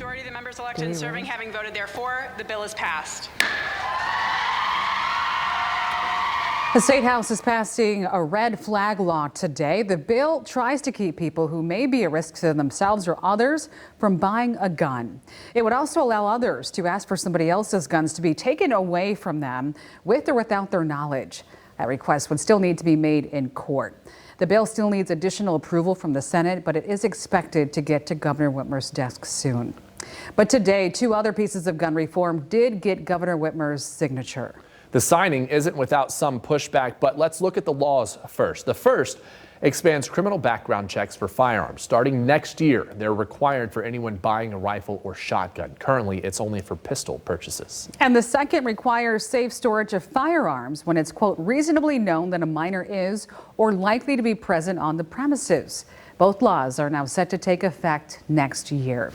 Majority of the members elected and serving having voted therefore, the bill is passed. The State House is passing a red flag law today. The bill tries to keep people who may be a risk to themselves or others from buying a gun. It would also allow others to ask for somebody else's guns to be taken away from them with or without their knowledge. That request would still need to be made in court. The bill still needs additional approval from the Senate, but it is expected to get to Governor Whitmer's desk soon. But today, two other pieces of gun reform did get Governor Whitmer's signature. The signing isn't without some pushback, but let's look at the laws first. The first expands criminal background checks for firearms. Starting next year, they're required for anyone buying a rifle or shotgun. Currently, it's only for pistol purchases. And the second requires safe storage of firearms when it's, quote, reasonably known that a minor is or likely to be present on the premises. Both laws are now set to take effect next year.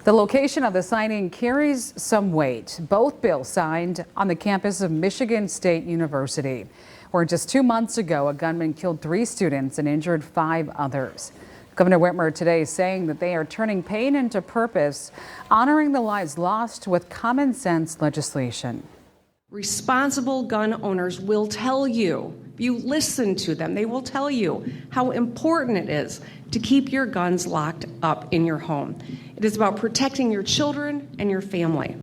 The location of the signing carries some weight. Both bills signed on the campus of Michigan State University, where just 2 months ago, a gunman killed 3 students and injured 5 others. Governor Whitmer today is saying that they are turning pain into purpose, honoring the lives lost with common sense legislation. Responsible gun owners will tell you, if you listen to them, they will tell you how important it is to keep your guns locked up in your home. It is about protecting your children and your family.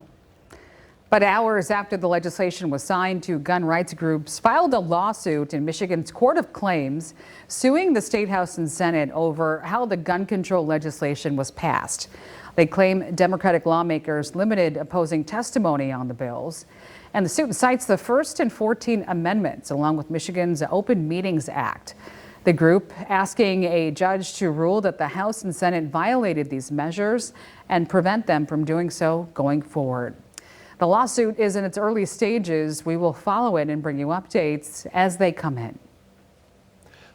But hours after the legislation was signed, 2 gun rights groups filed a lawsuit in Michigan's Court of Claims, suing the State House and Senate over how the gun control legislation was passed. They claim Democratic lawmakers limited opposing testimony on the bills. And the suit cites the First and 14th Amendments, along with Michigan's Open Meetings Act. The group asking a judge to rule that the House and Senate violated these measures and prevent them from doing so going forward. The lawsuit is in its early stages. We will follow it and bring you updates as they come in.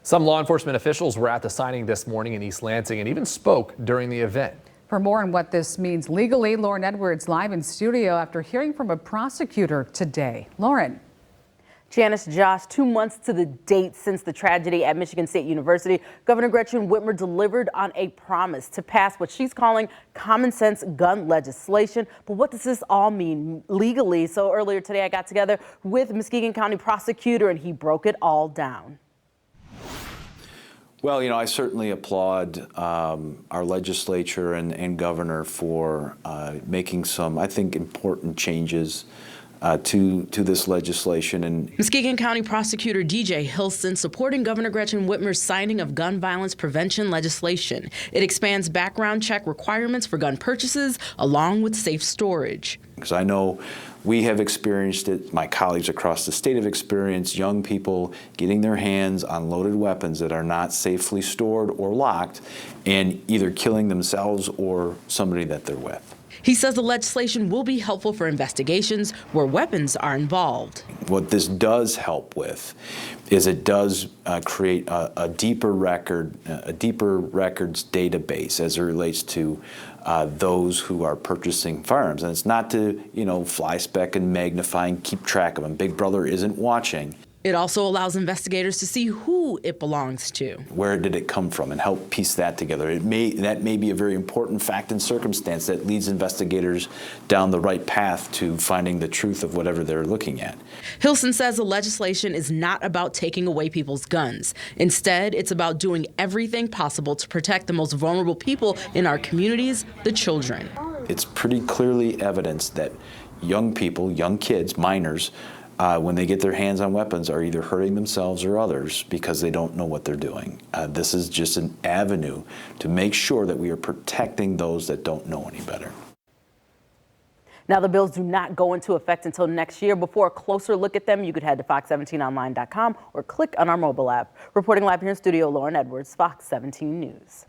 Some law enforcement officials were at the signing this morning in East Lansing and even spoke during the event. For more on what this means legally, Lauren Edwards live in studio after hearing from a prosecutor today. Lauren. Janice, Josh, 2 months to the date since the tragedy at Michigan State University, Governor Gretchen Whitmer delivered on a promise to pass what she's calling common sense gun legislation. But what does this all mean legally? So earlier today, I got together with Muskegon County prosecutor and he broke it all down. Well, you know, I certainly applaud our legislature and governor for making some, I think, important changes to this legislation. And Muskegon County Prosecutor DJ Hilson supporting Governor Gretchen Whitmer's signing of gun violence prevention legislation. It expands background check requirements for gun purchases along with safe storage. Because I know we have experienced it, my colleagues across the state have experienced young people getting their hands on loaded weapons that are not safely stored or locked and either killing themselves or somebody that they're with. He says the legislation will be helpful for investigations where weapons are involved. What this does help with is it does create a deeper records database as it relates to those who are purchasing firearms. And it's not to, you know, fly spec and magnify and keep track of them. Big Brother isn't watching. It also allows investigators to see who it belongs to. Where did it come from and help piece that together. That may be a very important fact and circumstance that leads investigators down the right path to finding the truth of whatever they're looking at. Hilson says the legislation is not about taking away people's guns. Instead, it's about doing everything possible to protect the most vulnerable people in our communities, the children. It's pretty clearly evidenced that young people, young kids, minors, when they get their hands on weapons are either hurting themselves or others because they don't know what they're doing. This is just an avenue to make sure that we are protecting those that don't know any better. Now, the bills do not go into effect until next year. Before a closer look at them, you could head to fox17online.com or click on our mobile app. Reporting live here in studio, Lauren Edwards, Fox 17 News.